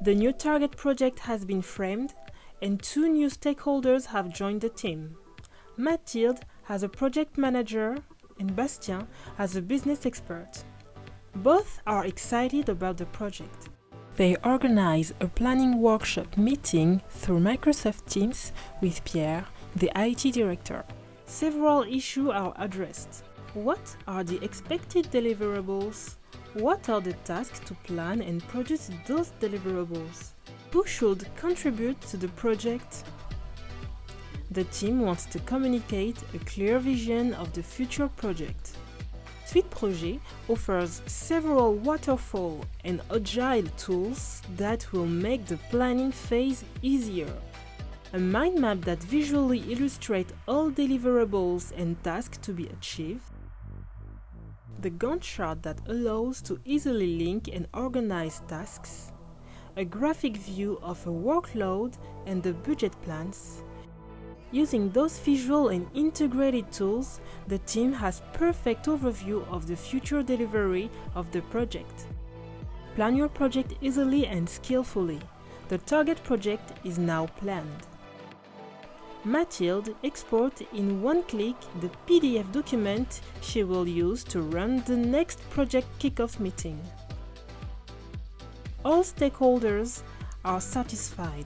The new target project has been framed and 2 new stakeholders have joined the team. Mathilde as a project manager and Bastien as a business expert. Both are excited about the project. They organize a planning workshop meeting through Microsoft Teams with Pierre, the IT director. Several issues are addressed. What are the expected deliverables? What are the tasks to plan and produce those deliverables? Who should contribute to the project? The team wants to communicate a clear vision of the future project. SuitePro-G offers several waterfall and agile tools that will make the planning phase easier. A mind map that visually illustrates all deliverables and tasks to be achieved. The Gantt chart that allows to easily link and organize tasks. A graphic view of a workload and the budget plans. Using those visual and integrated tools, the team has perfect overview of the future delivery of the project. Plan your project easily and skillfully. The target project is now planned. Mathilde exports in one click the PDF document she will use to run the next project kickoff meeting. All stakeholders are satisfied,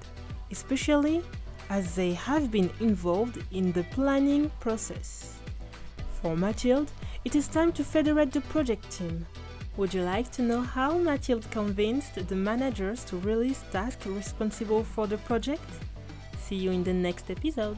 especially as they have been involved in the planning process. For Mathilde, it is time to federate the project team. Would you like to know how Mathilde convinced the managers to release tasks responsible for the project? See you in the next episode!